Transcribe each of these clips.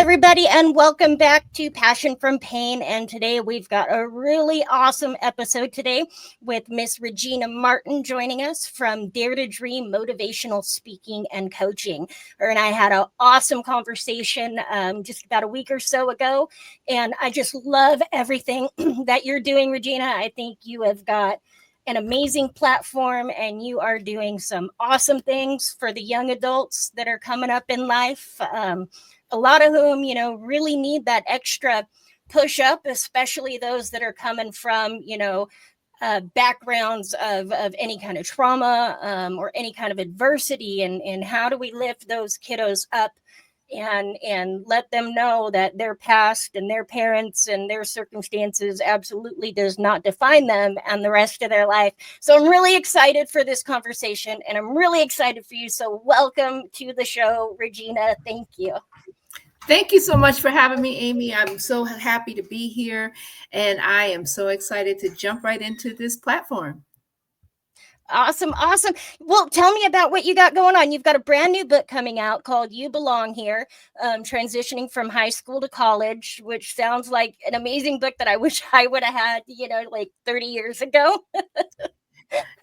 everybody, and welcome back to Passion from Pain. And today we've got a really awesome episode today with Miss Regina Martin joining us from Dare to Dream Motivational Speaking and Coaching. Her and I had an awesome conversation just about a week or so ago, and I just love everything that you're doing, Regina. I think you have got an amazing platform, and you are doing some awesome things for the young adults that are coming up in life. A lot of whom, really need that extra push up, especially those that are coming from, backgrounds of any kind of trauma or any kind of adversity. And how do we lift those kiddos up and let them know that their past and their parents and their circumstances absolutely does not define them and the rest of their life. So I'm really excited for this conversation, and I'm really excited for you. So welcome to the show, Regina. Thank you. Thank you so much for having me, Amy. I'm so happy to be here, and I am so excited to jump right into this platform. Awesome. Well, tell me about what you got going on. You've got a brand new book coming out called You Belong Here, Transitioning from High School to College, which sounds like an amazing book that I wish I would have had, like 30 years ago.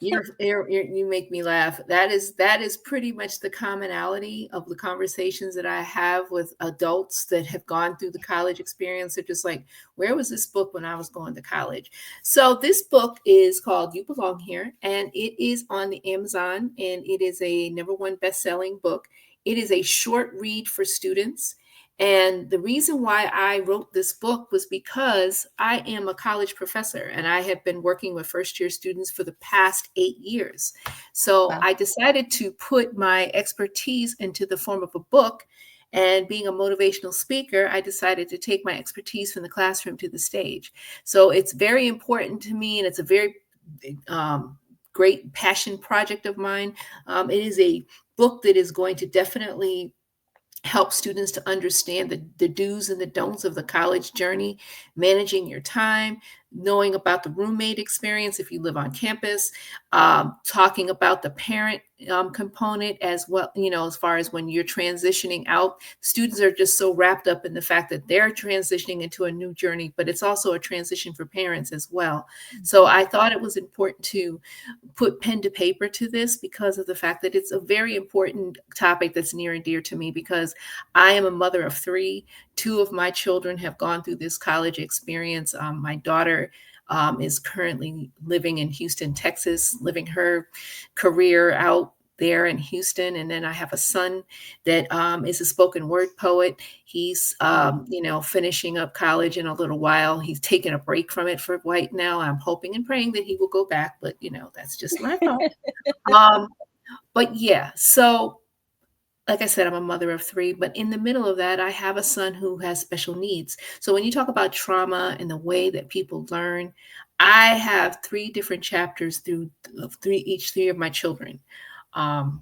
You make me laugh. That is pretty much the commonality of the conversations that I have with adults that have gone through the college experience. They're just like, where was this book when I was going to college? So this book is called You Belong Here, and it is on the Amazon, and it is a #1 best-selling book. It is a short read for students. And the reason why I wrote this book was because I am a college professor, and I have been working with first-year students for the past 8 years. So Wow. I decided to put my expertise into the form of a book. And being a motivational speaker, I decided to take my expertise from the classroom to the stage. So it's very important to me, and it's a very great passion project of mine. It is a book that is going to definitely help students to understand the do's and the don'ts of the college journey, managing your time, knowing about the roommate experience if you live on campus, talking about the parent component as well, as far as when you're transitioning out. Students are just so wrapped up in the fact that they're transitioning into a new journey, but it's also a transition for parents as well. So I thought it was important to put pen to paper to this because of the fact that it's a very important topic that's near and dear to me, because I am a mother of 3. 2 of my children have gone through this college experience. My daughter is currently living in Houston, Texas, living her career out there in Houston. And then I have a son that is a spoken word poet. He's, finishing up college in a little while. He's taking a break from it for right now. I'm hoping and praying that he will go back, but that's just my thought. But yeah, so like I said, I'm a mother of 3, but in the middle of that, I have a son who has special needs. So when you talk about trauma and the way that people learn, I have 3 different chapters through each 3 of my children. And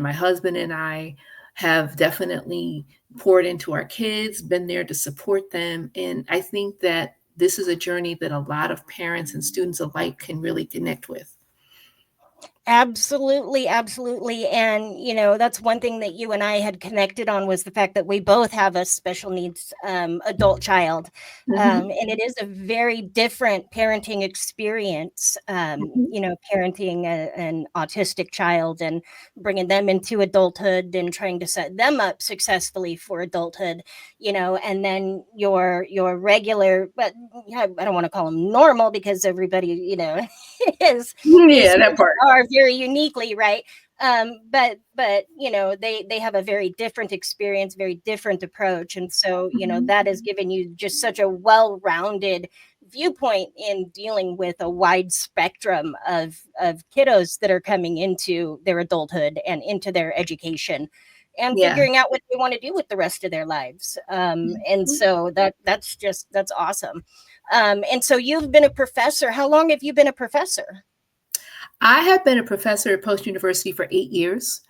my husband and I have definitely poured into our kids, been there to support them. And I think that this is a journey that a lot of parents and students alike can really connect with. Absolutely. And, that's one thing that you and I had connected on, was the fact that we both have a special needs adult child. Mhm. And it is a very different parenting experience, Mhm. parenting an autistic child and bringing them into adulthood and trying to set them up successfully for adulthood, and then your regular, but yeah, I don't want to call them normal, because everybody, is Yeah, who that part. they are very uniquely, right? But they have a very different experience, very different approach, and so Mhm. that has given you just such a well-rounded viewpoint in dealing with a wide spectrum of kiddos that are coming into their adulthood and into their education and Yeah. figuring out what they want to do with the rest of their lives. And Mhm. so that's awesome. And so you've been a professor. How long have you been a professor? I have been a professor at Post University for 8 years.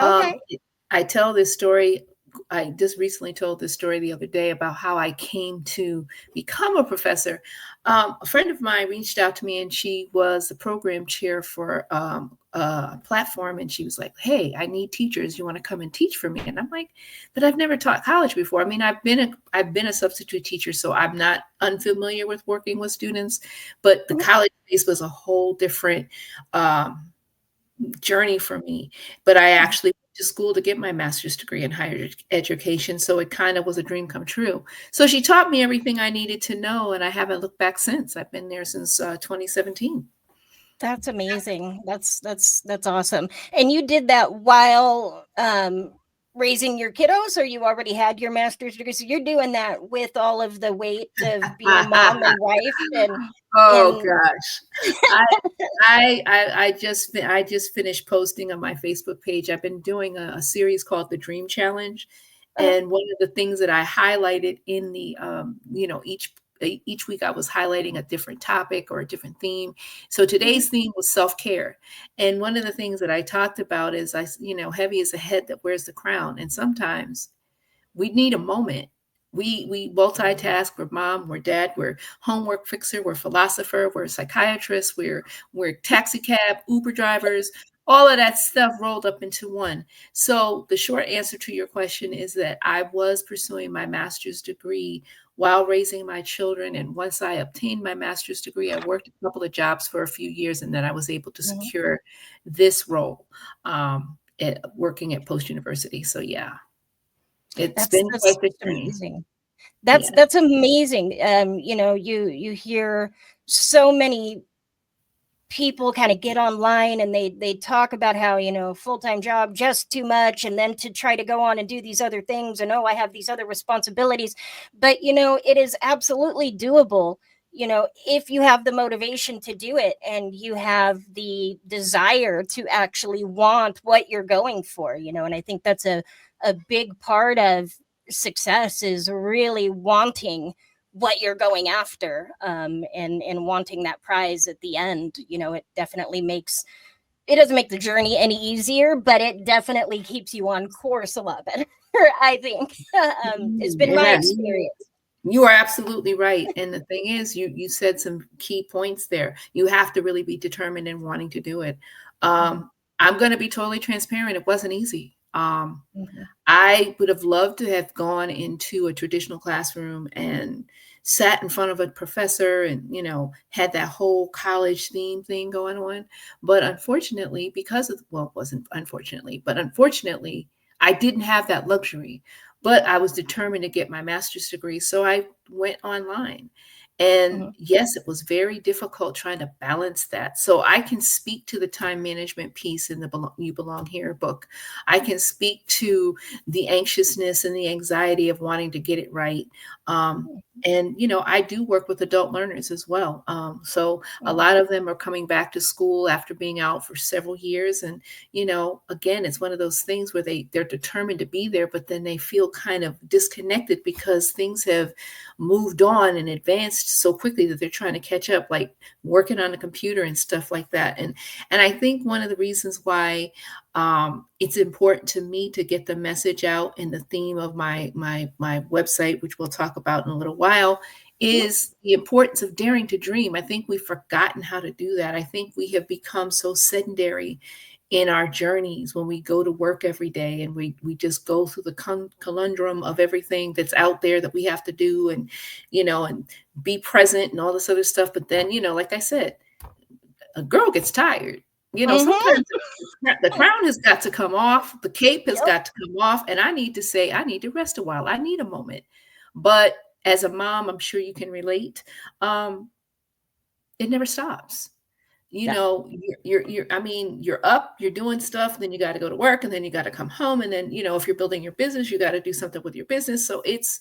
Okay. Um, I tell this story. I just recently told this story the other day about how I came to become a professor. A friend of mine reached out to me, and she was the program chair for a platform. And she was like, "Hey, I need teachers. You want to come and teach for me?" And I'm like, "But I've never taught college before. I mean, I've been a substitute teacher, so I'm not unfamiliar with working with students. But the college space was a whole different um, journey for me. But I actually went to school to get my master's degree in higher education, so it kind of was a dream come true. So she taught me everything I needed to know, and I haven't looked back since. I've been there since 2017. That's amazing. That's awesome. And you did that while raising your kiddos, or you already had your master's degree? So you're doing that with all of the weight of being a mom and wife, Oh and gosh. I just finished posting on my Facebook page. I've been doing a series called the Dream Challenge. And one of the things that I highlighted in the each week I was highlighting a different topic or a different theme. So today's theme was self-care. And one of the things that I talked about is heavy is the head that wears the crown. And sometimes we need a moment. We multitask. We're mom, we're dad, we're homework fixer, we're philosopher, we're psychiatrist, we're taxi cab, Uber drivers, all of that stuff rolled up into one. So the short answer to your question is that I was pursuing my master's degree while raising my children. And once I obtained my master's degree, I worked a couple of jobs for a few years, and then I was able to secure this role working at Post University. So yeah. It's been quite the journey. amazing. Yeah. That's amazing. You hear so many people kind of get online and they talk about how, full-time job just too much, and then to try to go on and do these other things, and I have these other responsibilities. But it is absolutely doable, if you have the motivation to do it, and you have the desire to actually want what you're going for. And I think that's a big part of success, is really wanting what you're going after, and wanting that prize at the end. It definitely it doesn't make the journey any easier, but it definitely keeps you on course a lot better. I think it's been my Yeah, experience. you are absolutely right. And the thing is, you said some key points there. You have to really be determined in wanting to do it. I'm going to be totally transparent. It wasn't easy. I would have loved to have gone into a traditional classroom and sat in front of a professor and, had that whole college theme thing going on. But unfortunately, it wasn't unfortunately, but unfortunately, I didn't have that luxury. But I was determined to get my master's degree. So I went online. And yes, it was very difficult trying to balance that. So I can speak to the time management piece in the You Belong Here book. I can speak to the anxiousness and the anxiety of wanting to get it right. And, I do work with adult learners as well. So a lot of them are coming back to school after being out for several years. And, again, it's one of those things where they're determined to be there, but then they feel kind of disconnected because things have moved on and advanced so quickly that they're trying to catch up, like working on a computer and stuff like that. And I think one of the reasons why it's important to me to get the message out in the theme of my website, which we'll talk about in a little while, is the importance of daring to dream. I think we've forgotten how to do that. I think we have become so sedentary in our journeys when we go to work every day, and we just go through the conundrum of everything that's out there that we have to do, and and be present and all this other stuff. But then, like I said, a girl gets tired. Sometimes the crown has got to come off, the cape has got to come off, and I need to rest a while. I need a moment. But as a mom, I'm sure you can relate. It never stops. You're up, you're doing stuff, then you got to go to work, and then you got to come home, and then if you're building your business, you got to do something with your business. So it's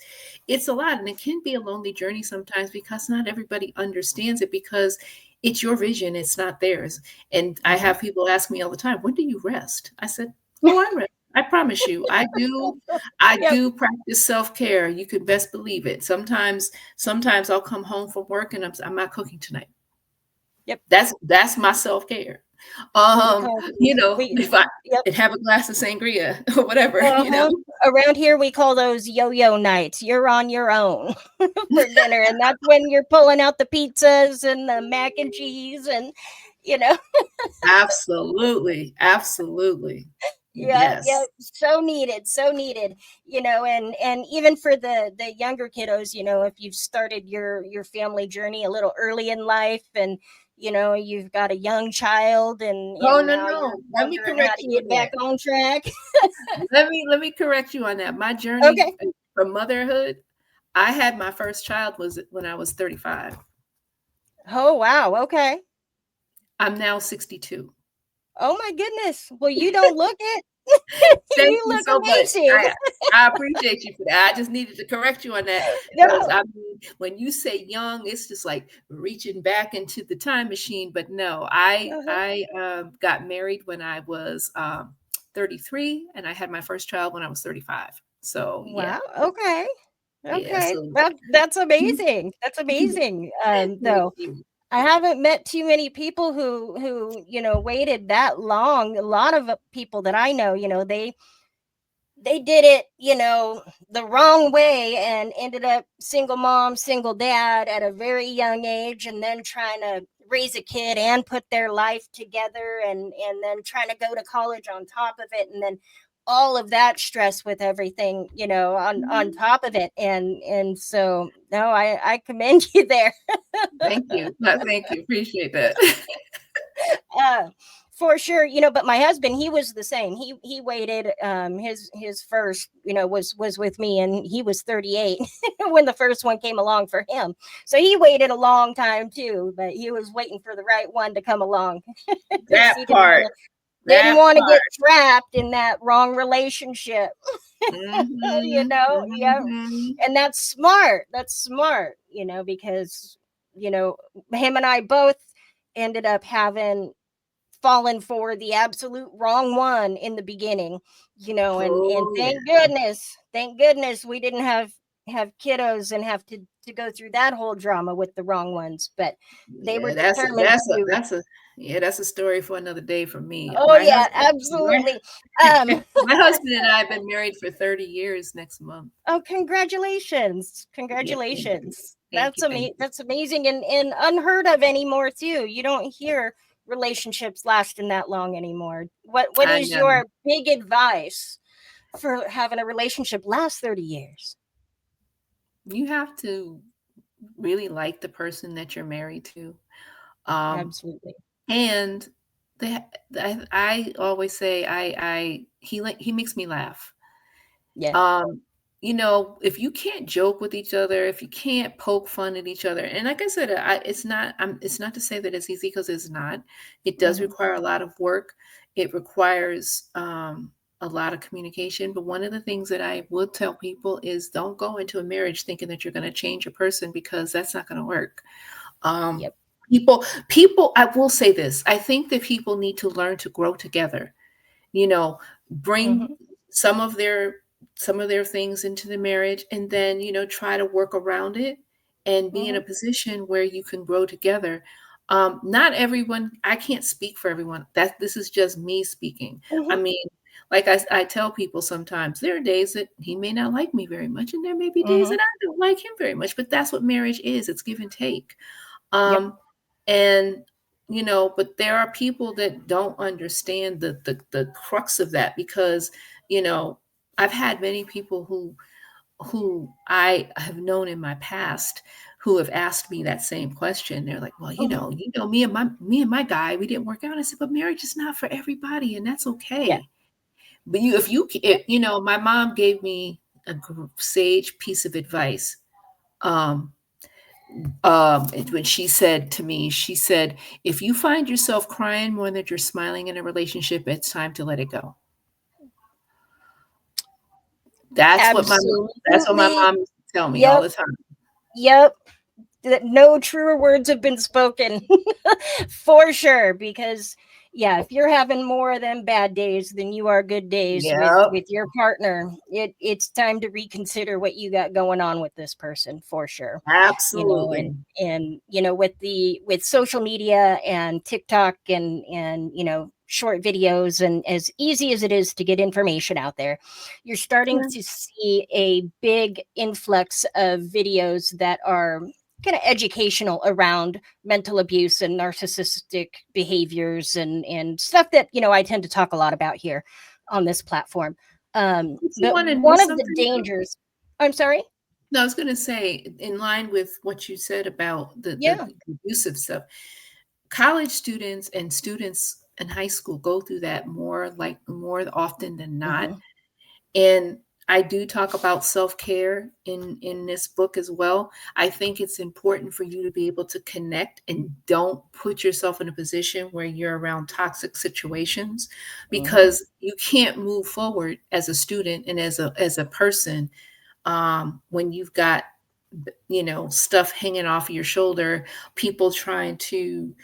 a lot, and it can be a lonely journey sometimes because not everybody understands it, because it's your vision, it's not theirs. And I have people ask me all the time, when do you rest? I said, I rest. I promise you, I do. I do practice self-care. You can best believe it. Sometimes I'll come home from work and I'm not cooking tonight. Yep. That's my self-care. We call we If I yep. and have a glass of sangria or whatever, Uh-huh. Around here, we call those yo-yo nights. You're on your own for dinner, and that's when you're pulling out the pizzas and the mac and cheese, and you know, Absolutely, absolutely. yeah, yeah, Yes. so needed, so needed. And even for the younger kiddos, if you've started your family journey a little early in life, and you've got a young child, Oh, and no, now you're no. Let me wondering how correct to you on get back that. on track. Let me correct you on that. My journey Okay. from motherhood, I had my first child was when I was 35. Oh wow. Okay. I'm now 62. Oh my goodness. Well, you don't look it. Thank You you look so much. amazing. I appreciate you for that. I just needed to correct you on that because No. I mean, when you say young, it's just like reaching back into the time machine. But no, I Uh-huh. I got married when I was 33, and I had my first child when I was 35. So yeah, Wow. Okay. yeah. Okay. So That's amazing. That's amazing. thank Though you. I haven't met too many people who waited that long. A lot of people that I know, they did it, the wrong way, and ended up single mom, single dad at a very young age, and then trying to raise a kid and put their life together, and then trying to go to college on top of it, and then all of that stress with everything, on Mhm. top of it. And so no, I commend you there. Thank you. Thank you. Appreciate that. uh for sure. But my husband, he was the same. He waited. His first, was with me, and he was 38 when the first one came along for him. So he waited a long time too, but he was waiting for the right one to come along because That he part. didn't That want to get part. trapped in that wrong relationship. Mhm. Yeah. Mhm. And that's smart, because you know him and I both ended up having fallen for the absolute wrong one in the beginning, and Oh, thank goodness we didn't have kiddos and have to go through that whole drama with the wrong ones, but they were yeah, determined to. that's a story for another day for me. Oh yeah, absolutely. um My husband and I have been married for 30 years next month. oh, congratulations, Yeah, thank you. congratulations. Thank you, thank you. That's amazing, and unheard of anymore too. You don't hear relationships lasting that long anymore. What I is know. your big advice for having a relationship last 30 years? You have to really like the person that you're married to. Um, Absolutely. and I always say he makes me laugh. Yeah. Um, if you can't joke with each other, if you can't poke fun at each other, and like I said, it's not to say that it's easy because it's not. It does Hmm. require a lot of work. It requires a lot of communication. But one of the things that I would tell people is don't go into a marriage thinking that you're going to change a person because that's not going to work. Um, Yep. people, I will say this. I think that people need to learn to grow together, you know, bring Hmm. some of their things into the marriage, and then, try to work around it and be in a Hmm. position where you can grow together. Not everyone, I can't speak for everyone. That This is just me speaking. I Hmm. mean, like I tell people sometimes there are days that he may not like me very much, and there may be days Hmm. that I don't like him very much, but that's what marriage is. It's give and take. Yep. Um, and but there are people that don't understand the crux of that because, you know, I've had many people who I have known in my past who have asked me that same question. They're like, "Well, Hmm. me and my guy, we didn't work out." I said, "But marriage is not for everybody, and that's Yeah. okay." But my mom gave me a sage piece of advice. Um, when she said to me, she said, if you find yourself crying more than you're smiling in a relationship, it's time to let it go. That's what my Absolutely. mom used to tell me all Yep. the time. Yep. That no truer words have been spoken. For sure, because Yeah, if you're having more of them bad days than you are good days Yep. with your partner, it's time to reconsider what you got going on with this person for sure. Absolutely. And with social media and TikTok and short videos, and as easy as it is to get information out there, you're starting Yeah. to see a big influx of videos that are kind of educational around mental abuse and narcissistic behaviors and stuff that I tend to talk a lot about here on this platform. If you But want to know one of the something, dangers. I'm sorry. no, I was going to say, in line with what you said about the Yeah. abusive stuff, college students and students in high school go through that more often than not. Hmm. And I do talk about self-care in this book as well. I think it's important for you to be able to connect and don't put yourself in a position where you're around toxic situations, Hmm. because you can't move forward as a student and as a person when you've got stuff hanging off your shoulder, people trying to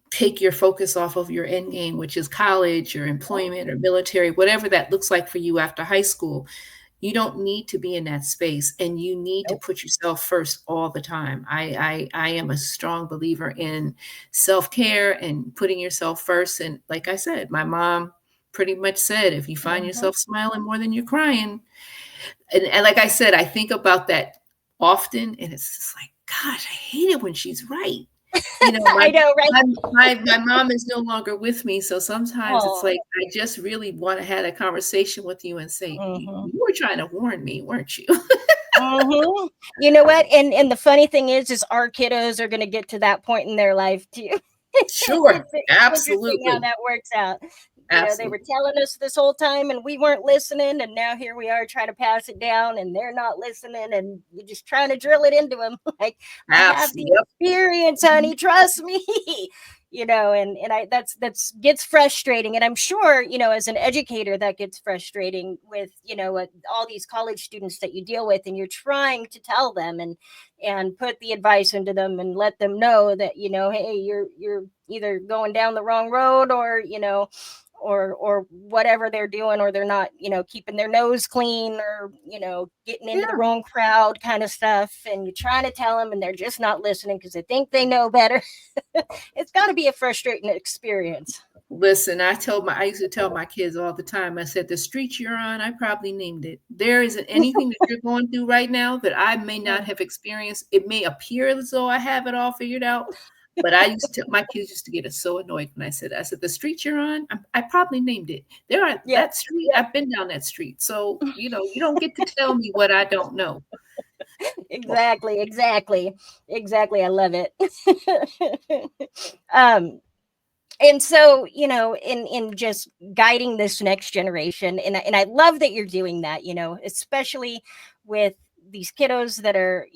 take your focus off of your end game, which is college or employment or military, whatever that looks like for you after high school. You don't need to be in that space, and you need to Nope. put yourself first all the time. I am a strong believer in self-care and putting yourself first. And like I said, my mom pretty much said, if you find Hmm. yourself smiling more than you're crying, and like I said, I think about that often, and it's just like, gosh, I hate it when she's right. My I know, right? my mom is no longer with me, so sometimes it's Oh. like, I just really wanna have a conversation with you and say, Hmm. "You were trying to warn me, weren't you?" Hmm. You know what? And the funny thing is our kiddos are going to get to that point in their life too. Sure, It's interesting how absolutely, that works out. They were absolutely. telling us this whole time and we weren't listening, and now here we are trying to pass it down and they're not listening, and you're just trying to drill it into them. Like, I have the Yep. experience, honey, trust me. And I that's gets frustrating, and I'm sure as an educator that gets frustrating with all these college students that you deal with, and you're trying to tell them and put the advice into them and let them know that hey, you're either going down the wrong road, or whatever they're doing, or they're not keeping their nose clean, or getting into the Yeah. wrong crowd kind of stuff, and you're trying to tell them and they're just not listening because they think they know better. It's got to be a frustrating experience. Listen, I used to tell my kids all the time, I said, "The street you're on, I probably named it. There isn't anything that you're going through right now that I may not have experienced. It may appear as though I have it all figured out, but my kids used to get so annoyed when I said, "The street you're on, I probably named it. There are Yep. that street, Yep. I've been down that street. So, you don't get to tell me what I don't know." Well, Exactly. I love it. um and so in just guiding this next generation, and I love that you're doing that, especially with these kiddos that are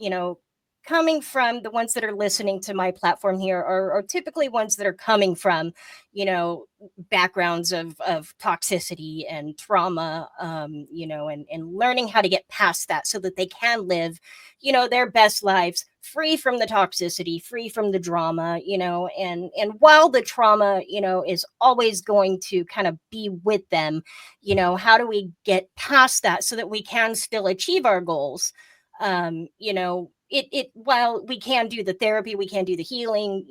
coming from, the ones that are listening to my platform here are typically ones that are coming from you know backgrounds of toxicity and trauma, and learning how to get past that so that they can live their best lives, free from the toxicity, free from the drama, and while the trauma is always going to kind of be with them, how do we get past that so that we can still achieve our goals? It while we can do the therapy, we can do the healing,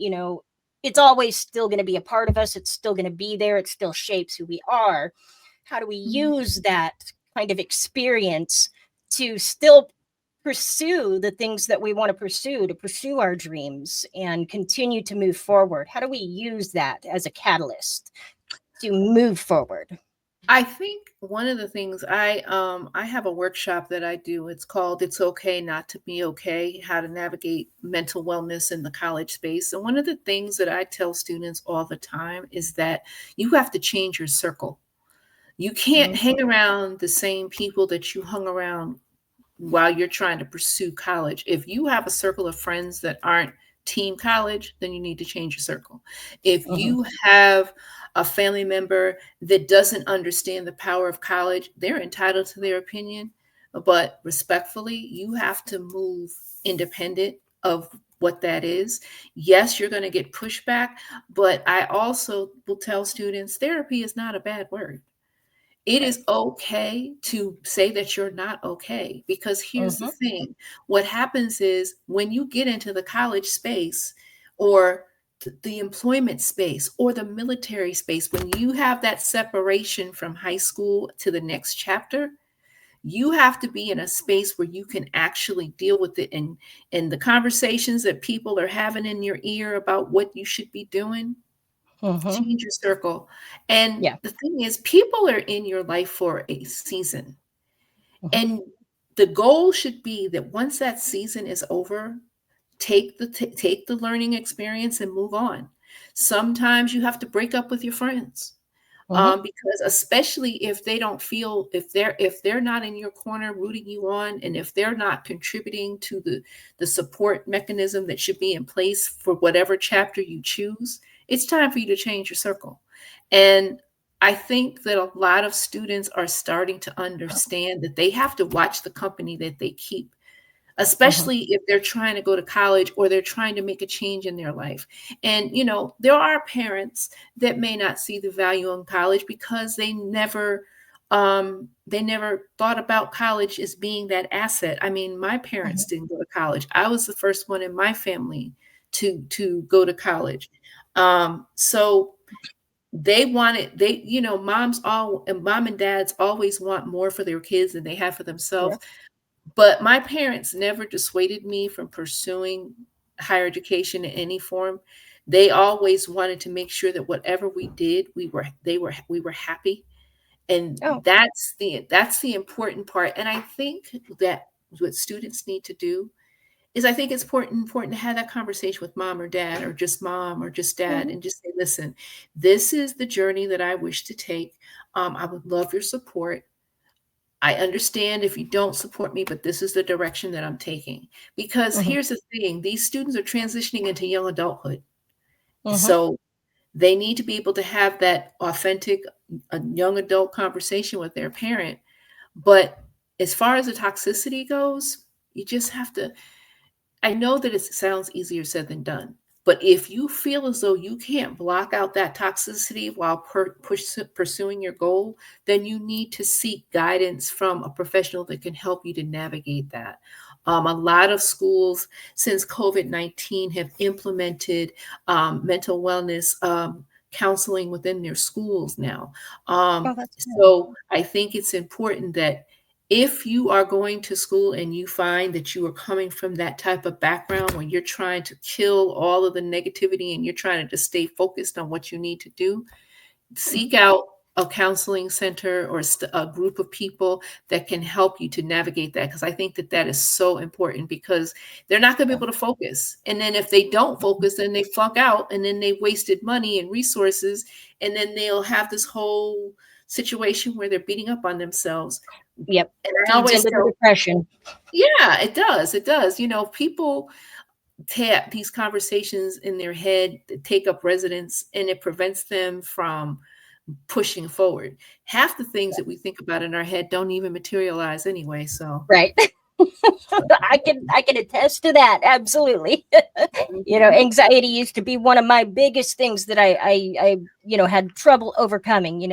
it's always still going to be a part of us, it's still going to be there, it still shapes who we are. How do we mhm. use that kind of experience to still pursue the things that we want to pursue our dreams and continue to move forward? How do we use that as a catalyst to move forward? I think one of the things I have a workshop that I do. It's called "It's Okay Not to Be Okay: How to Navigate Mental Wellness in the College Space." And one of the things that I tell students all the time is that you have to change your circle. You can't hang Mhm. around the same people that you hung around while you're trying to pursue college. If you have a circle of friends that aren't team college, then you need to change your circle. If Mhm. you have a family member that doesn't understand the power of college, they're entitled to their opinion, but respectfully, you have to move independent of what that is. Yes, you're going to get pushback, but I also will tell students therapy is not a bad word. It Right. is okay to say that you're not okay, because here's the Mm-hmm. thing. What happens is when you get into the college space or the employment space or the military space, when you have that separation from high school to the next chapter, you have to be in a space where you can actually deal with it, and the conversations that people are having in your ear about what you should be doing. Mm-hmm. Change your circle. And Yeah. the thing is, people are in your life for a season. Mm-hmm. And the goal should be that once that season is over, take the learning experience and move on. Sometimes you have to break up with your friends. Mm-hmm. Because especially if they don't feel, if they're not in your corner rooting you on, and if they're not contributing to the support mechanism that should be in place for whatever chapter you choose, it's time for you to change your circle. And I think that a lot of students are starting to understand that they have to watch the company that they keep, Mm-hmm. especially if they're trying to go to college or they're trying to make a change in their life. And, there are parents that may not see the value in college because they never thought about college as being that asset. I mean, my parents Mm-hmm. didn't go to college. I was the first one in my family to go to college. So mom and dads always want more for their kids than they have for Yeah. themselves. But my parents never dissuaded me from pursuing higher education in any form. They always wanted to make sure that whatever we did, we were happy. And Oh. that's the important part. And I think that what students need to do is, I think it's important to have that conversation with mom or just dad, Mm-hmm. and just say, listen, this is the journey that I wish to take. I would love your support. I understand if you don't support me, but this is the direction that I'm taking. Because Mm-hmm. here's the thing, these students are transitioning into young adulthood. Mm-hmm. So they need to be able to have that authentic young adult conversation with their parent. But as far as the toxicity goes, you just have to, I know that it sounds easier said than done, but if you feel as though you can't block out that toxicity while pursuing your goal, then you need to seek guidance from a professional that can help you to navigate that. A lot of schools since COVID-19 have implemented mental wellness counseling within their schools now. Oh, that's good. So I think it's important that if you are going to school and you find that you are coming from that type of background where you're trying to kill all of the negativity and you're trying to just stay focused on what you need to do, Mm-hmm. seek out a counseling center or a group of people that can help you to navigate that. Because I think that that is so important, because they're not going to be Yeah. able to focus. And then if they don't focus, then they flunk out, and then they wasted money and resources. And then they'll have this whole situation where they're beating up on themselves. Yep. And I Feeds always into the tell, depression. yeah, it does. It does. People tap these conversations in their head, that take up residence, and it prevents them from pushing forward. Half the things that we think about in our head don't even materialize anyway. So, Right. I can attest to that. Absolutely. mhm. Anxiety used to be one of my biggest things that I had trouble overcoming.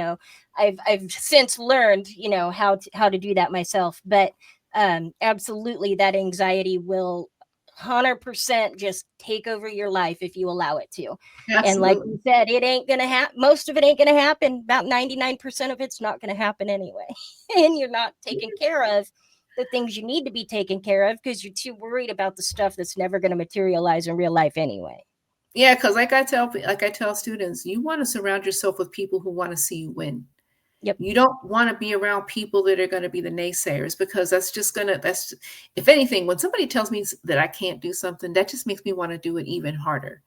I've since learned, how to do that myself. But absolutely, that anxiety will 100% just take over your life if you allow it to. And like you Absolutely. said, it ain't gonna happen. Most of it ain't gonna happen. About 99% of it's not gonna happen anyway. And you're not taking care of the things you need to be taken care of because you're too worried about the stuff that's never going to materialize in real life anyway. Yeah, because like I tell students, you want to surround yourself with people who want to see you win. Yep. You don't want to be around people that are going to be the naysayers, because that's, if anything, when somebody tells me that I can't do something, that just makes me want to do it even harder.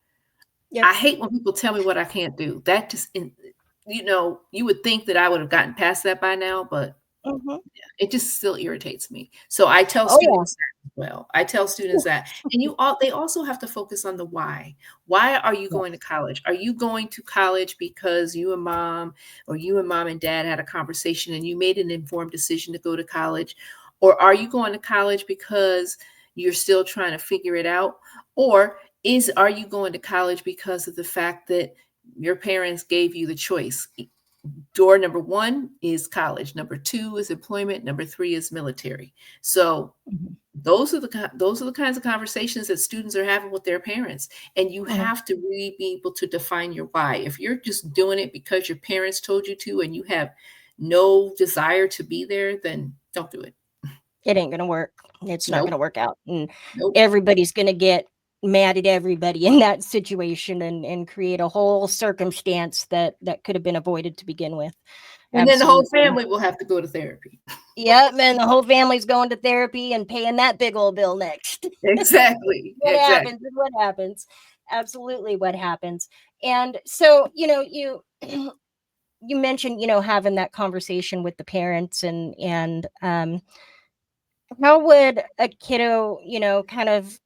Yep. I hate when people tell me what I can't do. That just, you would think that I would have gotten past that by now, but Hmm. it just still irritates me. So I tell Oh yeah. students that as well. I tell students that. And they also have to focus on the why. Why are you going to Yes. college? Are you going to college because you and mom and dad had a conversation and you made an informed decision to go to college? Or are you going to college because you're still trying to figure it out? Or are you going to college because of the fact that your parents gave you the choice? Door number one is college. Number two is employment. Number three is military. So Mhm. those are the kinds of conversations that students are having with their parents, and you Mhm. have to really be able to define your why. If you're just doing it because your parents told you to and you have no desire to be there, then don't do it. It ain't gonna work. It's not gonna Nope. work out, and Nope. everybody's gonna get mad at everybody in that situation and create a whole circumstance that could have been avoided to begin with. And then the whole Absolutely. family will have to go to therapy. Yep, and the whole family's going to therapy and paying that big old bill next. Exactly. What happens Exactly. is what happens. Absolutely what happens. And so, you you mentioned, having that conversation with the parents and how would a kiddo, kind of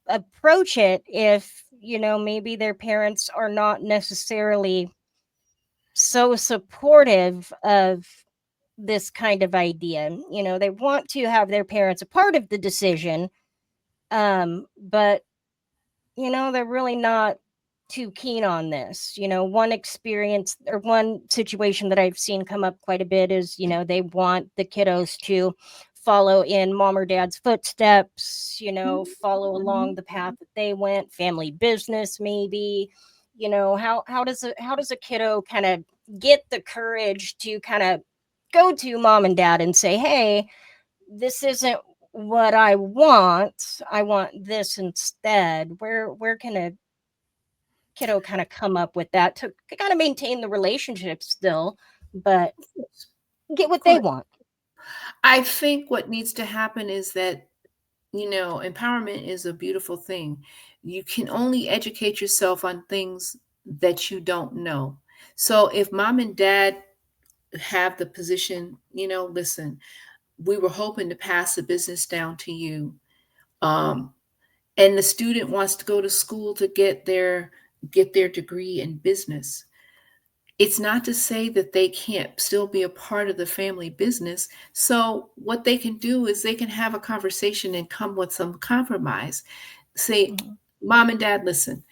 approach it if, maybe their parents are not necessarily so supportive of this kind of idea. They want to have their parents a part of the decision, but they're really not too keen on this. One experience or one situation that I've seen come up quite a bit is, they want the kiddos to follow in mom or dad's footsteps, follow along Mhm. the path that they went, family business maybe. How does a kiddo kind of get the courage to kind of go to mom and dad and say, "Hey, this isn't what I want. I want this instead." Where can a kiddo kind of come up with that to kind of maintain the relationship still, but Of course. get Of what they course. want? I think what needs to happen is that, empowerment is a beautiful thing. You can only educate yourself on things that you don't know. So if mom and dad have the position, listen, we were hoping to pass the business down to you. Um, and the student wants to go to school to get their degree in business. It's not to say that they can't still be a part of the family business. So what they can do is they can have a conversation and come with some compromise. Say, Mhm. mom and dad, listen,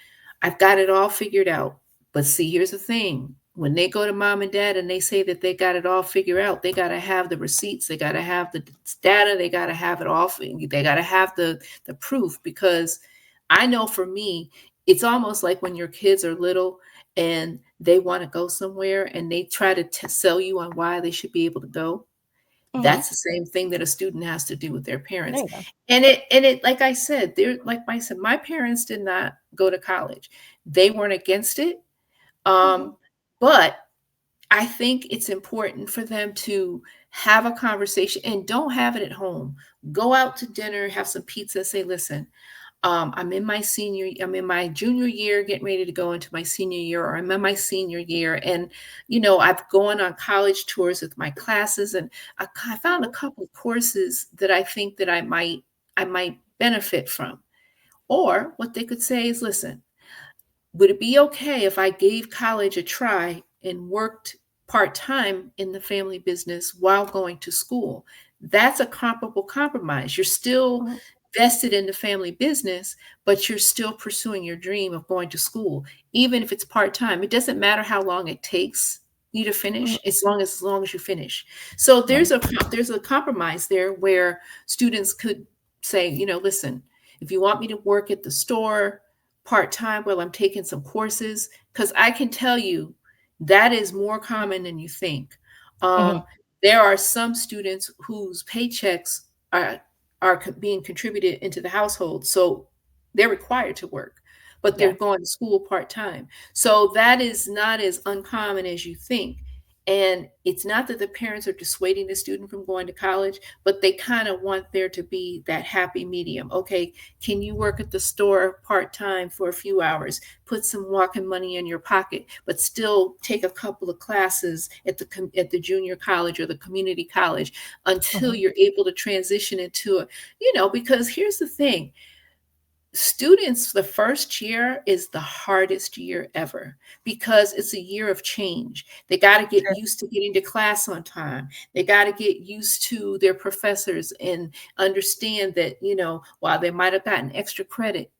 I've got it all figured out. But see, here's the thing. When they go to mom and dad and they say that they got it all figured out, they got to have the receipts, they got to have the data, they got to have it all, they got to have the proof. Because I know for me, it's almost like when your kids are little and they want to go somewhere and they try to sell you on why they should be able to go. Mhm. That's the same thing that a student has to do with their There parents. you go. And it like I said, my parents did not go to college. They weren't against it. Mhm. But I think it's important for them to have a conversation and don't have it at home. Go out to dinner, have some pizza, say, listen, I'm in my junior year, getting ready to go into my senior year, or I'm in my senior year. And, I've gone on college tours with my classes, and I found a Mhm. couple of courses that I think that I might benefit from. Or what they could say is, listen, would it be okay if I gave college a try and worked part time in the family business while going to school? That's a comparable compromise. You're still Mhm. vested in the family business, but you're still pursuing your dream of going to school, even if it's part time. It doesn't matter how long it takes you to Mhm. finish, as long as you finish. So Right. there's a compromise there where students could say, listen, if you want me to work at the store part time while I'm taking some courses, because I can tell you that is more common than you think. Mhm. Um, there are some students whose paychecks are being contributed into the household, so they're required to work, but they're Yeah. going to school part time. So that is not as uncommon as you think. And it's not that the parents are dissuading the student from going to college, but they kind of want there to be that happy medium. Okay, can you work at the store part time for a few hours, put some walking money in your pocket, but still take a couple of classes at the junior college or the community college until Mhm. you're able to transition into a, because here's the thing. students, the first year is the hardest year ever because it's a year of change. They got to get Sure. used to getting to class on time. They got to get used to their professors and understand that, while they might have gotten extra credit,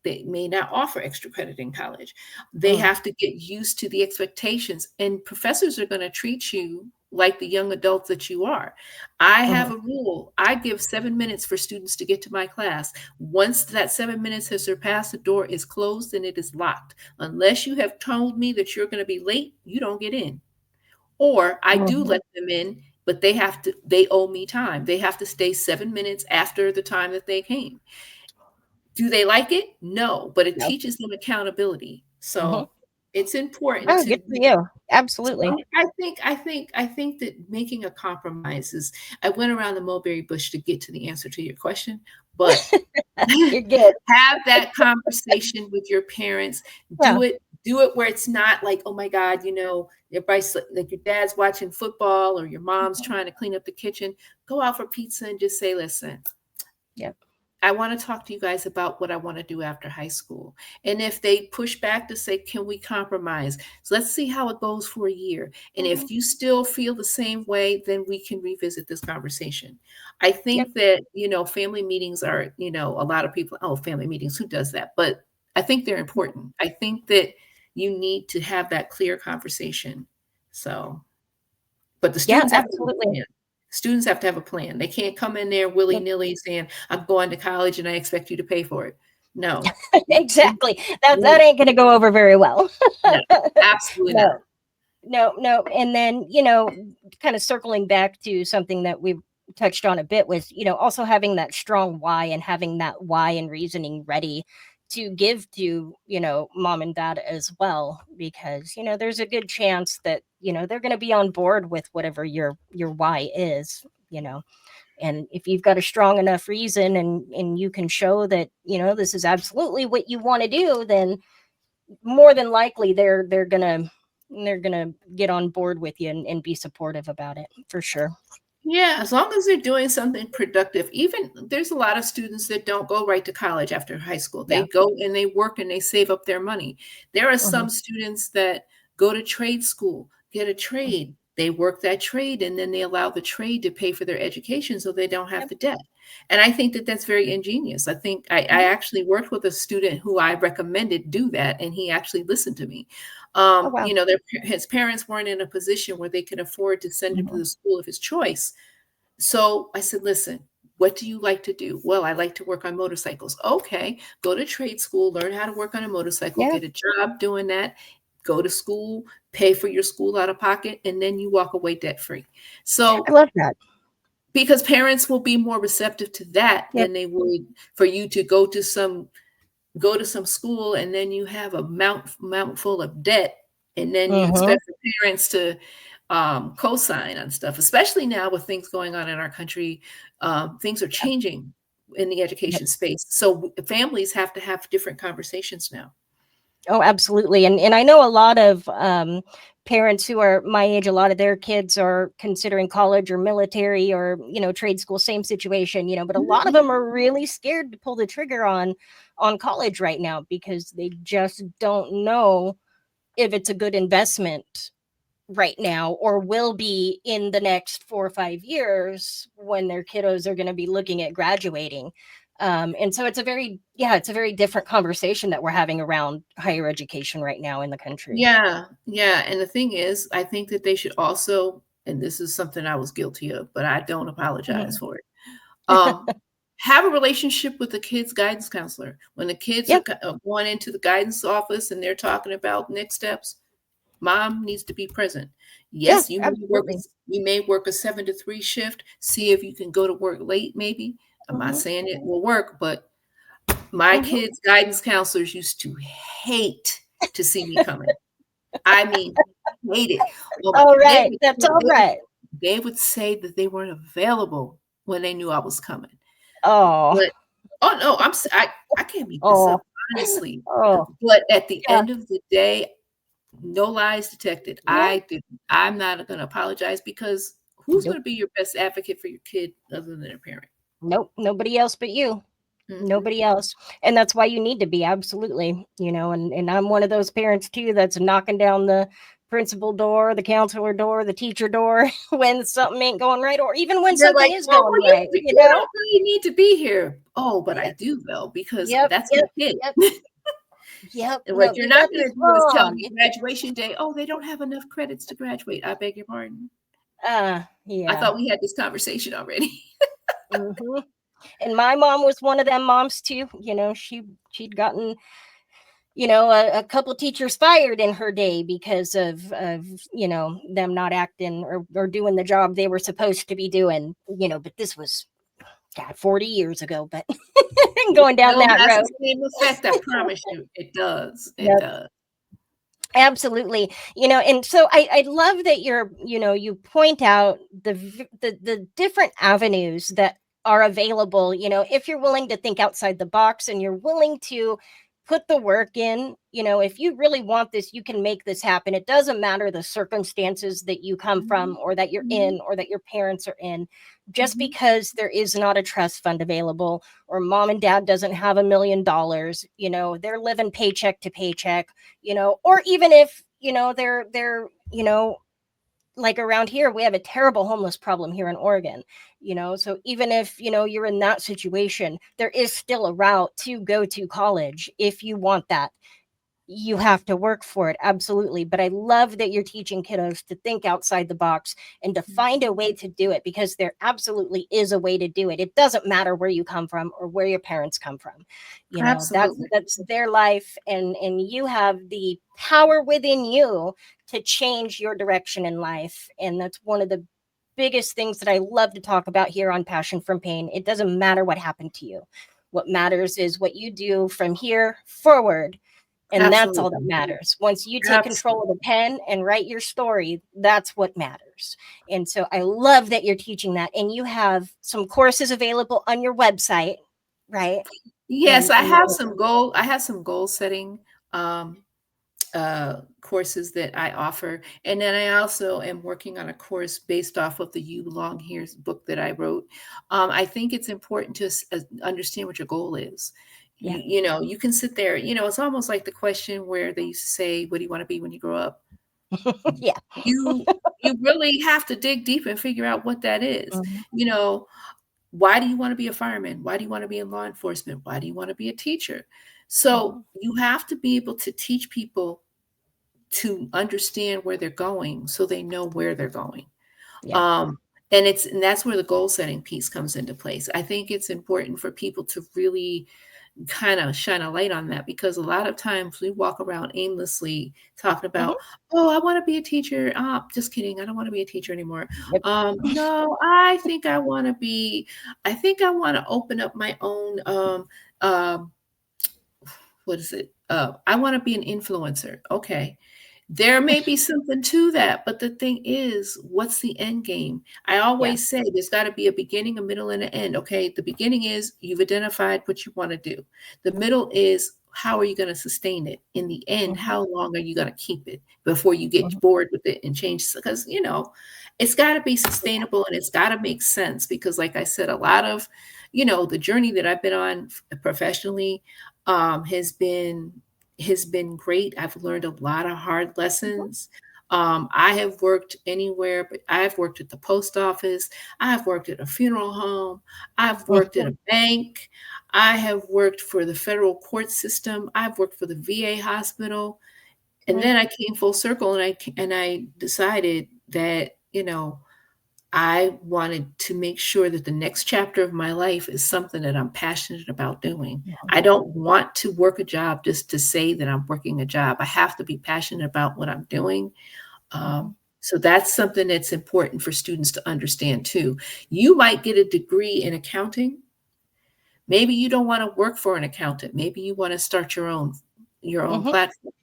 they may not offer extra credit in college. They Mm, have to get used to the expectations, and professors are going to treat you like the young adults that you are. I have mhm, a rule. I give 7 minutes for students to get to my class. Once that 7 minutes has surpassed, the door is closed and it is locked. Unless you have told me that you're going to be late, you don't get in. Or I do mhm. let them in, but they owe me time. They have to stay 7 minutes after the time that they came. Do they like it? No, but it No. teaches them accountability. Mhm. So it's important Oh, to good for you. Absolutely. I think that making a compromise is, I went around the mulberry bush to get to the answer to your question, but You're good. have that conversation with your parents. Yeah. Do it where it's not like, oh my God, everybody's like your dad's watching football or your mom's Mhm. trying to clean up the kitchen. Go out for pizza and just say, listen, Yep. I want to talk to you guys about what I want to do after high school. And if they push back to say, can we compromise? So let's see how it goes for a year. And Mhm. if you still feel the same way, then we can revisit this conversation. I Yep. think that, family meetings are, a lot of people, oh, family meetings, who does that? But I think they're important. I think that you need to have that clear conversation. So, but the Yeah, students have to have a absolutely. plan. Students have to have a plan. They can't come in there willy-nilly saying, "I'm going to college and I expect you to pay for it." No. We Exactly. That we ain't gonna go over very well. no, absolutely No, not. no, no. And then, kind of circling back to something that we touched on a bit was, also having that strong why and having that why and reasoning ready to give to, mom and dad as well, because, there's a good chance that, they're going to be on board with whatever your why is, and if you've got a strong enough reason and you can show that, this is absolutely what you want to do, then more than likely they're gonna get on board with you and be supportive about it for sure. Yeah, as long as they're doing something productive. Even there's a lot of students that don't go right to college after high school. They Yeah. go and they work and they save up their money. There are Hmm. some students that go to trade school, get a trade. They work that trade and then they allow the trade to pay for their education so they don't have Yep. the debt. And I think that that's very ingenious. I think I Hmm. actually worked with a student who I recommended do that, and he actually listened to me. Oh wow. His parents weren't in a position where they could afford to send him to Hmm. the school of his choice. So I said, listen, what do you like to do? Well, I like to work on motorcycles. Okay, go to trade school, learn how to work on a motorcycle, Yeah, get a job doing that, go to school, pay for your school out of pocket, and then you walk away debt free. I So love that. because parents will be more receptive to that Yep. than they would for you to go to some school and then you have a mount full of debt, and then you Hmm. expect the parents to co-sign on stuff, especially now with things going on in our country. Things are Yeah. changing in the Yep. education space, so families have to have different conversations now. Oh, absolutely. And I know a lot of parents who are my age. A lot of their kids are considering college or military or trade school. Same situation. But a lot of Mhm. them are really scared to pull the trigger on college right now because they just don't know if it's a good investment right now or will be in the next 4 or 5 years when their kiddos are going to be looking at graduating. And so it's a very different conversation that we're having around higher education right now in the country. Yeah, yeah, and the thing is, I think that they should also, and this is something I was guilty of, but I don't apologize Mhm. for it. Um, have a relationship with the kids' guidance counselor. When the kids are Yeah, going into the guidance office and they're talking about next steps, mom needs to be present. yeah, Yes, absolutely. you may work a 7 to 3 shift. See if you can go to work late, maybe. I'm not Hmm. saying it will work, but my Hmm. kids' guidance counselors used to hate to see me coming. I mean, hate it. Oh my, All right, that's all right. they would say that they weren't available when they knew I was coming. Oh, But oh no, I can't make this oh, up, honestly. oh, But at the yeah, end of the day, no lies detected. yeah. I'm not gonna apologize because who's Nope, gonna be your best advocate for your kid other than a parent? nope, nobody else but you. Mhm. Nobody else. And that's why you need to be, absolutely. And I'm one of those parents too that's knocking down the principal door, the counselor door, the teacher door when something ain't going right, or even when You're something like, is "Oh, going well, right, you don't really need to be here." "Oh, but I Yeah. do though, because Yep, that's yep, my kid." yep, yep. And what No, you're you not got gonna these do is tell wrong. me graduation day, "Oh, they don't have enough credits to graduate." I beg your pardon? I Yeah. thought we had this conversation already. Hmm. And my mom was one of them moms too. She'd gotten a couple teachers fired in her day because of them not acting or doing the job they were supposed to be doing. But this was, God, 40 years ago. But It going down still that has road. the same effect, I promise you. It does, it Yep. does. Absolutely. And so I love that you point out the different avenues that are available, if you're willing to think outside the box and you're willing to put the work in. If you really want this, you can make this happen. It doesn't matter the circumstances that you come Mhm, from or that you're mhm, in or that your parents are in. Just mhm. because there is not a trust fund available, or mom and dad doesn't have $1 million, they're living paycheck to paycheck, or even if they're like around here we have a terrible homeless problem here in Oregon. So even if you're in that situation, there is still a route to go to college if you want that. You have to work for it, absolutely, but I love that you're teaching kiddos to think outside the box and to find a Mhm. way to do it, because there absolutely is a way to do it. It doesn't matter where you come from or where your parents come from. That's Absolutely. that's their life, and you have the power within you to change your direction in life. And that's one of the biggest things that I love to talk about here on Passion from Pain. It doesn't matter what happened to you. What matters is what you do from here forward, and that's all that Absolutely. matters. Once you take control of the Absolutely. pen and write your story, that's what matters. And so I love that you're teaching that. And you have some courses available on your website, right? Yes, And I have some goal setting, um, courses that I offer, and then I also am working on a course based off of the You Belong Here's book that I wrote. I think it's important to understand what your goal is. yeah. You can sit there, it's almost like the question where they used to say, "What do you want to be when you grow up?" Yeah. You you really have to dig deep and figure out what that is. Mhm. You know, why do you want to be a fireman? Why do you want to be in law enforcement? Why do you want to be a teacher? So Mhm. you have to be able to teach people to understand where they're going so they know where they're going. Yeah. Um, and that's where the goal setting piece comes into place. I think it's important for people to really kind of shine a light on that, because a lot of times we walk around aimlessly talking Mhm. about, "Oh, I want to be a teacher." Just kidding. I don't want to be a teacher anymore. Yep. No, I think I want to open up my own, um, what is it? I want to be an influencer. Okay. There may be something to that, but the thing is, what's the end game? I Yeah. always say there's got to be a beginning, a middle, and an end. Okay. The beginning is you've identified what you want to do. The middle is how are you going to sustain it? In the end, Mhm. how long are you going to keep it before you get Mhm. bored with it and change? Because, it's got to be Yeah. sustainable and it's got to make sense. Because, like I said, a lot of, the journey that I've been on professionally, um, has been has been great. I've learned a lot of hard Mhm. lessons. I have worked anywhere, but I've worked at the post office. I've worked at a funeral home. I've worked at Mhm. a bank. I have worked for the federal court system. I've worked for the VA hospital. And Mhm. then I came full circle, and I decided that, I wanted to make sure that the next chapter of my life is something that I'm passionate about doing. I don't want to work a job just to say that I'm working a job. I have to be passionate about what I'm doing. Mhm. So that's something that's important for students to understand too. You might get a degree in accounting. Maybe you don't want to work for an accountant. Maybe you want to start your own Mhm. platform.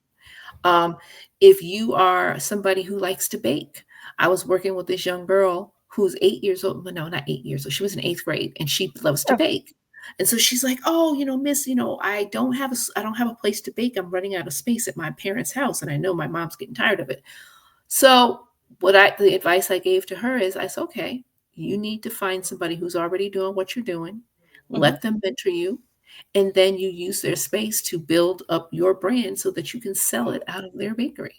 Um, if you are somebody who likes to bake, I was working with this young girl who's 8 years old. Well, no, not 8 years old. She was in eighth grade, and she loves to Oh. bake. And so she's like, "Oh, Miss, I don't have a place to bake. I'm running out of space at my parents' house, and I know my mom's getting tired of it." So the advice I gave to her is, I said, "Okay, you need to find somebody who's already doing what you're doing. Mhm. Let them mentor you. And then you use their space to build up your brand so that you can sell it out of their bakery.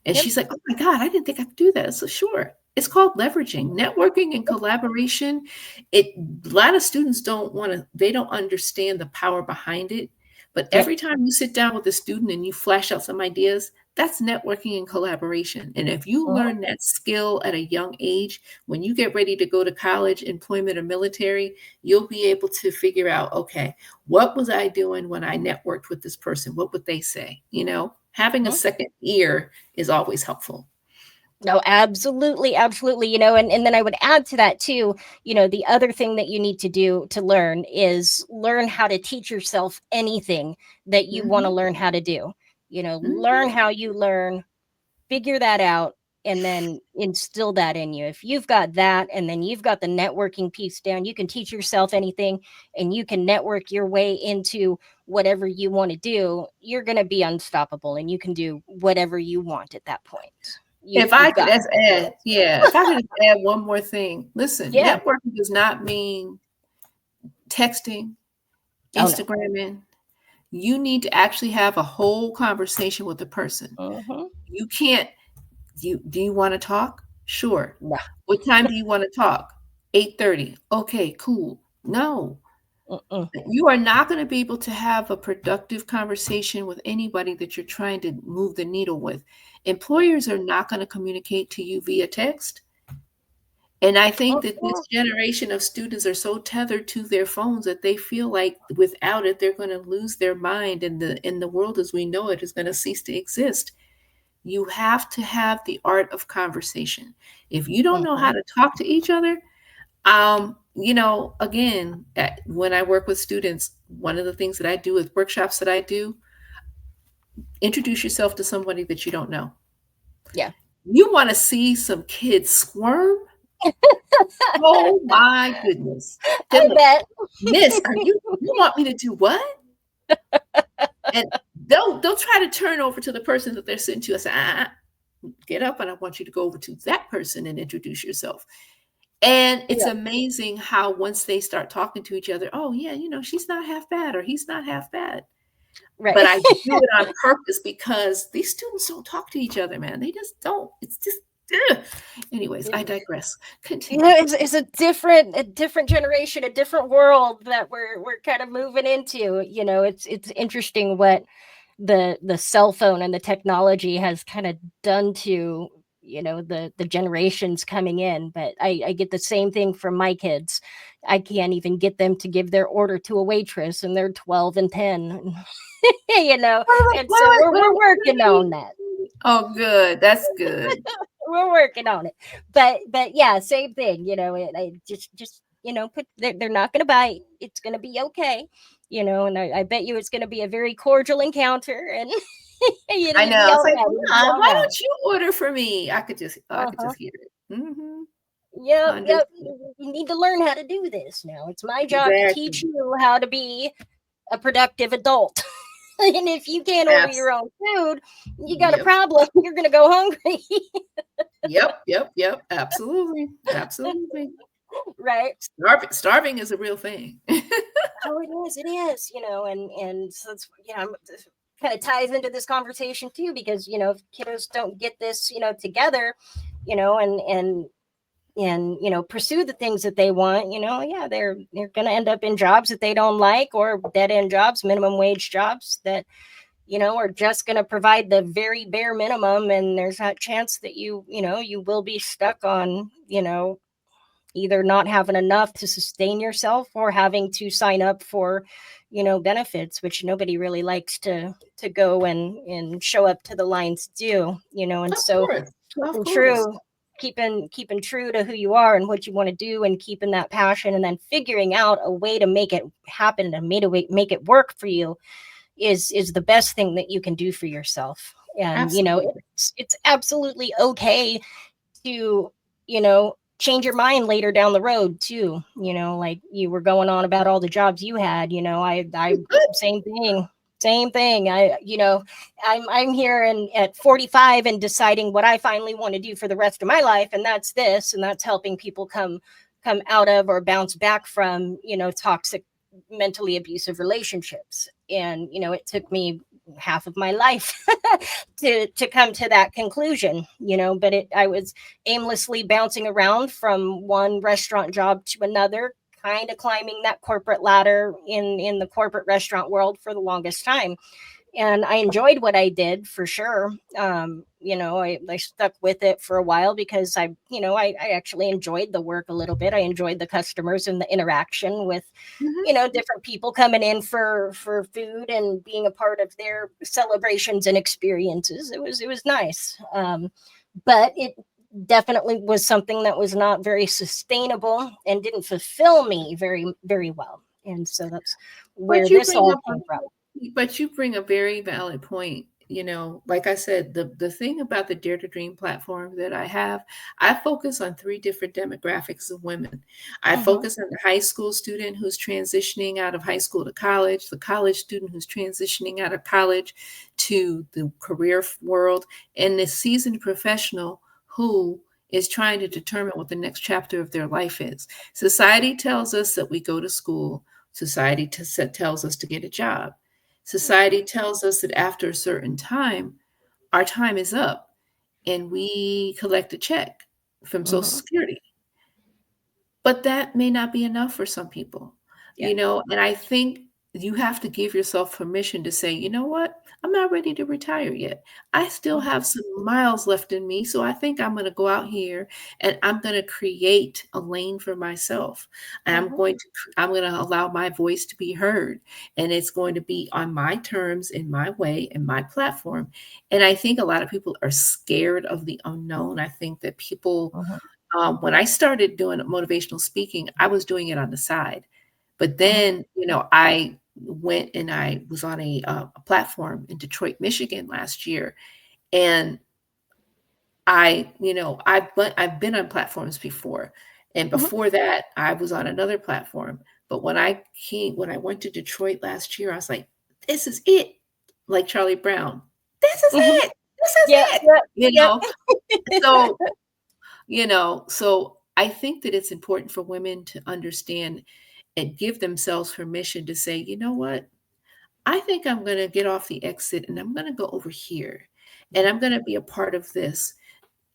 And Yep. she's like, "Oh my God, I didn't think I could do that." So sure. It's called leveraging, networking and collaboration. A lot of students they don't understand the power behind it. But Yep. every time you sit down with a student and you flash out some ideas, that's networking and collaboration. And if you Mhm. learn that skill at a young age, when you get ready to go to college, employment, or military, you'll be able to figure out, okay, what was I doing when I networked with this person? What would they say? Having a Mhm. second ear is always helpful. No, absolutely, absolutely. And then I would add to that too, the other thing that you need to do to learn is learn how to teach yourself anything that you want to Mhm, learn how to do. Learn mhm. how you learn, figure that out, and then instill that in you. If you've got that and then you've got the networking piece down, you can teach yourself anything and you can network your way into whatever you want to do. You're going to be unstoppable and you can do whatever you want at that point. If I You've could got just add, yeah, if I could just add one more thing. Listen, yeah. networking does not mean texting, Oh no. Instagramming. You need to actually have a whole conversation with the person. Mm-hmm. You can't do you wanna talk? Sure. No. What time do you wanna talk? 8:30. Okay, cool. No. Mm-mm. You are not gonna be able to have a productive conversation with anybody that you're trying to move the needle with. Employers are not gonna communicate to you via text, and I think that Mm-mm. this generation of students are so tethered to their phones that they feel like without it, they're gonna lose their mind, and the world as we know it is gonna cease to exist. You have to have the art of conversation. If you don't know how Mm-hmm. to talk to each other, again, when I work with students, one of the things that I do with workshops that I do, introduce yourself to somebody that you don't know. Yeah. You want to see some kids squirm? Oh my goodness. They're I like, bet. "Miss, you want me to do what?" And they'll try to turn over to the person that they're sitting to. I say, get up, and I want you to go over to that person and introduce yourself. And it's Yeah. amazing how once they start talking to each other, "Oh, yeah, she's not half bad or he's not half bad." But Right. I do it on purpose because these students don't talk to each other, man. They just don't. It's just ugh. Anyways, I digress. Continue. It's a different generation, a different world that we're kind of moving into. It's interesting what the cell phone and the technology has kind of done to the generations coming in. But I get the same thing from my kids. I can't even get them to give their order to a waitress and they're 12 and 10. you know and so we're working on that. Oh, good. That's good. We're working on it. But yeah, same thing. I just put they're not gonna bite. It's gonna be okay. And I bet you it's gonna be a very cordial encounter, and I it'll be know. all It's like, right. It'll be "Mom, all why right. don't you order for me?" I could just Uh-huh. hear it. Mhm. Yep, yep. Understood. You need to learn how to do this now. It's my job to teach Exactly. you how to be a productive adult. And if you can't order Abs your own food, you got a Yep. problem. You're gonna go hungry. Yep, yep, yep. Absolutely. Absolutely. Right? Starving is a real thing. Oh, it is, and so it's kind of ties into this conversation too, because if kiddos don't get this, together, and pursue the things that they want, yeah, they're gonna end up in jobs that they don't like, or dead end jobs, minimum wage jobs that are just going to provide the very bare minimum, and there's that chance that you will be stuck on either not having enough to sustain yourself or having to sign up for benefits, which nobody really likes to go and show up to the lines to do. And Of so course. Of keeping course. true keeping true to who you are and what you want to do, and keeping that passion, and then figuring out a way to make it happen and make it work for you is the best thing that you can do for yourself. And Absolutely. it's absolutely okay to change your mind later down the road too. Like you were going on about all the jobs you had. I You good. same thing. I'm here and at 45 and deciding what I finally want to do for the rest of my life, and that's this, and that's helping people come out of or bounce back from toxic mentally abusive relationships. And, it took me half of my life to come to that conclusion, but I was aimlessly bouncing around from one restaurant job to another, kind of climbing that corporate ladder in the corporate restaurant world for the longest time. And I enjoyed what I did for sure. I stuck with it for a while because I actually enjoyed the work a little bit. I enjoyed the customers and the interaction with, Mhm. different people coming in for food and being a part of their celebrations and experiences. It was nice. But it definitely was something that was not very sustainable and didn't fulfill me very, very well. And so that's where But you this bring all up a came from. but you bring a very valid point. Like I said, the thing about the Dare to Dream platform that I focus on three different demographics of women. I Mhm, focus on the high school student who's transitioning out of high school to college, the college student who's transitioning out of college to the career world, and the seasoned professional who is trying to determine what the next chapter of their life is. Society tells us that we go to school. Society tells us to get a job. Society tells us that after a certain time, our time is up and we collect a check from Social mhm. Security. But that may not be enough for some people, Yeah. and I think you have to give yourself permission to say, you know what? I'm not ready to retire yet. I still Mhm, have some miles left in me. So I think I'm going to go out here and I'm going to create a lane for myself. And mhm, I'm going to allow my voice to be heard. And it's going to be on my terms, in my way, in my platform. And I think a lot of people are scared of the unknown. I think that people mhm, when I started doing motivational speaking, I was doing it on the side. But mhm, then, I went and I was on a platform in Detroit, Michigan last year. And I've been on platforms before. And mhm, before that, I was on another platform. But when I went to Detroit last year, I was like, this is it. Like Charlie Brown, this is mhm. it. This is Yep, it. yep, You yep. know, so so I think that it's important for women to understand and give themselves permission to say, you know what? I think I'm going to get off the exit and I'm going to go over here and I'm going to be a part of this.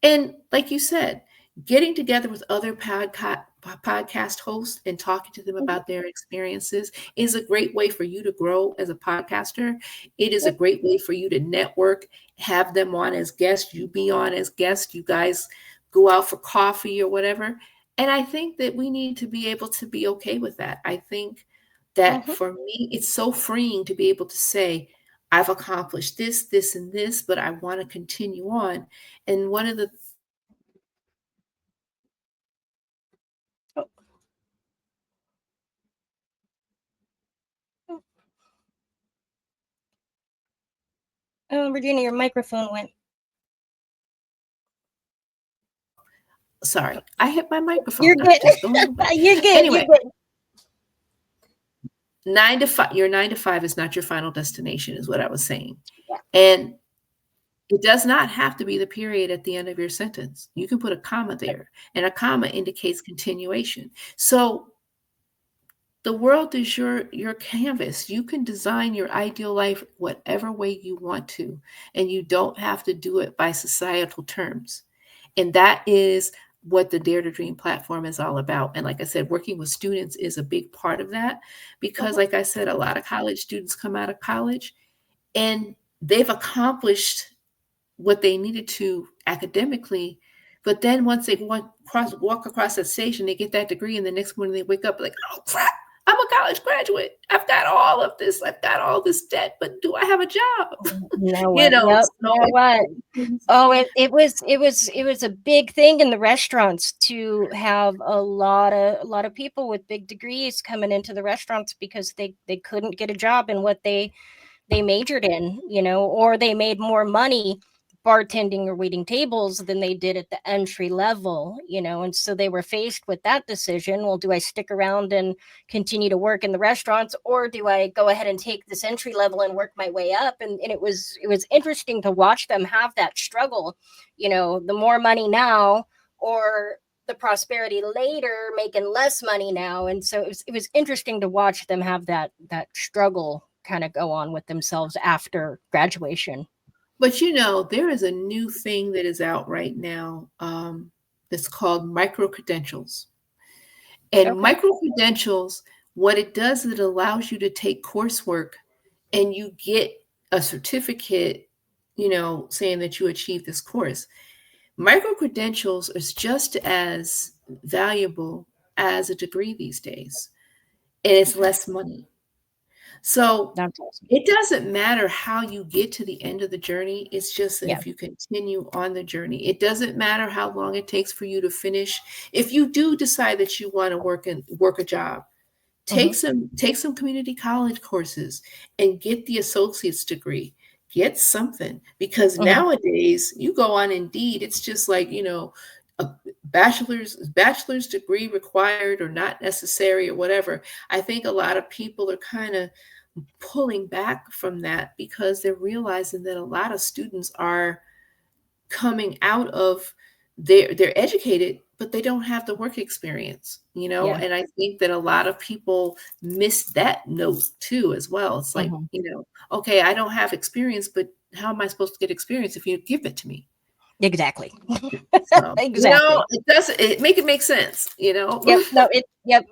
And like you said, getting together with other podcast hosts and talking to them Mhm, about their experiences is a great way for you to grow as a podcaster. It is a yep, great way for you to network, have them on as guests, you be on as guests, you guys go out for coffee or whatever. And I think that we need to be able to be okay with that. I think that mhm. for me, it's so freeing to be able to say, I've accomplished this, this, and this, but I want to continue on. And one of the Oh, oh, Virginia, your microphone went. sorry, I hit my microphone, You're not good. just going away. You're good. You're Anyway, good. 9 to 5, your 9 to 5 is not your final destination, is what I was saying. Yeah. And it does not have to be the period at the end of your sentence. You can put a comma there, and a comma indicates continuation. So the world is your canvas. You can design your ideal life whatever way you want to, and you don't have to do it by societal terms. And that is what the Dare to Dream platform is all about. And like I said, working with students is a big part of that because, Mhm, like I said, a lot of college students come out of college and they've accomplished what they needed to academically. But then once they walk across that stage and they get that degree, and the next morning they wake up like, oh crap, I'm a college graduate. I've got all of this. I've got all this debt, but do I have a job? Now what? Yep. So Now what? Oh, it was a big thing in the restaurants to have a lot of people with big degrees coming into the restaurants because they couldn't get a job in what they majored in, or they made more money bartending or waiting tables than they did at the entry level, and so they were faced with that decision. Well, do I stick around and continue to work in the restaurants, or do I go ahead and take this entry level and work my way up? And it was interesting to watch them have that struggle, the more money now, or the prosperity later, making less money now. And so it was interesting to watch them have that struggle kind of go on with themselves after graduation. But you know, there is a new thing that is out right now, that's called micro credentials. And Okay. micro credentials, what it does is it allows you to take coursework and you get a certificate, you know, saying that you achieved this course. Micro credentials is just as valuable as a degree these days, and it's less money. So That's awesome. it doesn't matter how you get to the end of the journey. It's just that Yeah. if you continue on the journey, it doesn't matter how long it takes for you to finish. If you do decide that you want to work a job, Hmm. take some community college courses and get the associate's degree. Get something, because Hmm. nowadays you go on Indeed, it's just like, you know, a bachelor's degree required or not necessary or whatever. I think a lot of people are kind of pulling back from that because they're realizing that a lot of students are coming out of, they're educated but they don't have the work experience, you know. Yeah. And I think that a lot of people miss that note too as well. It's like, Hmm. you know, okay, I don't have experience, but how am I supposed to get experience if you give it to me? Exactly. So, you know, Exactly. it doesn't, it make sense, you know.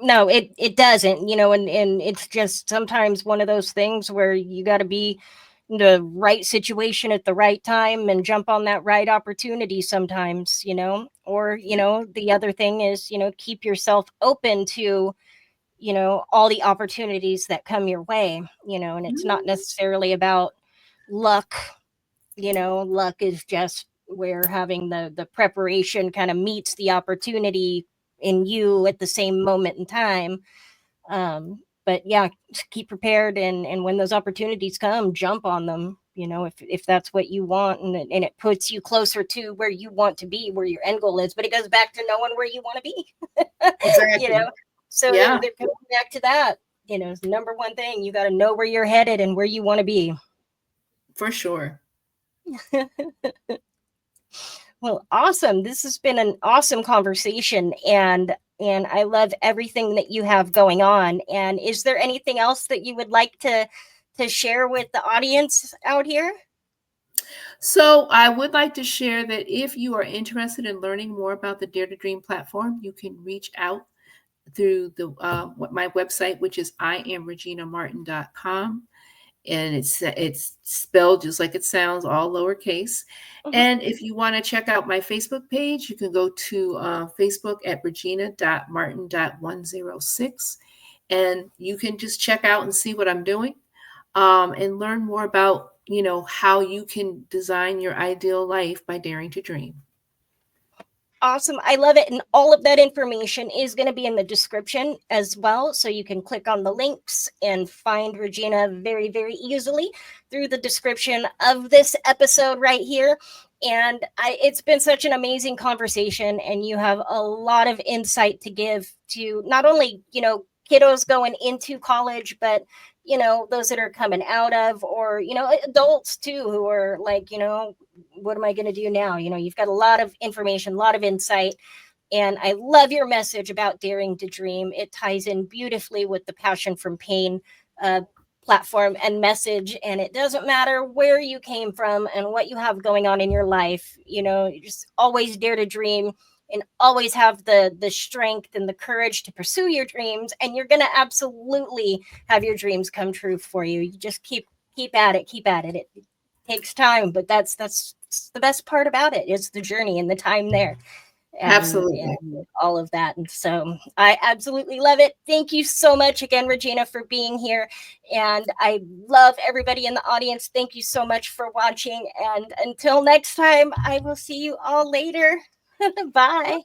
No, it doesn't, and it's just sometimes one of those things where you got to be in the right situation at the right time and jump on that right opportunity sometimes, or, the other thing is, keep yourself open to, all the opportunities that come your way, and it's not necessarily about luck. Luck is just where having the preparation kind of meets the opportunity in you at the same moment in time. But yeah, just keep prepared, and when those opportunities come, jump on them. If that's what you want, and it puts you closer to where you want to be, where your end goal is. But it goes back to knowing where you want to be. you Exactly. know, so Yeah, they're coming back to that. It's the number one thing. You got to know where you're headed and where you want to be. for sure. Well, awesome. This has been an awesome conversation, and I love everything that you have going on. And is there anything else that you would like to share with the audience out here? So I would like to share that if you are interested in learning more about the Dare to Dream platform, you can reach out through my website, which is iamreginamartin.com. And it's spelled just like it sounds, all lowercase. Mhm. And if you want to check out my Facebook page, you can go to Facebook at regina.martin.106. And you can just check out and see what I'm doing, and learn more about, you know, how you can design your ideal life by daring to dream. Awesome. I love it. And all of that information is going to be in the description as well. So you can click on the links and find Regina very, very easily through the description of this episode right here. And it's been such an amazing conversation. And you have a lot of insight to give to not only, kiddos going into college, but those that are coming out of, or adults too, who are like, what am I going to do now? You've got a lot of information, a lot of insight. And I love your message about daring to dream. It ties in beautifully with the Passion from Pain uh, platform and message. And it doesn't matter where you came from and what you have going on in your life. You just always dare to dream and always have the strength and the courage to pursue your dreams. And you're going to absolutely have your dreams come true for you. You just keep at it, keep at it. It takes time, but that's the best part about it is the journey and the time there, Absolutely. and all of that. And so I absolutely love it. Thank you so much again, Regina, for being here. And I love everybody in the audience. Thank you so much for watching. And until next time, I will see you all later. Bye.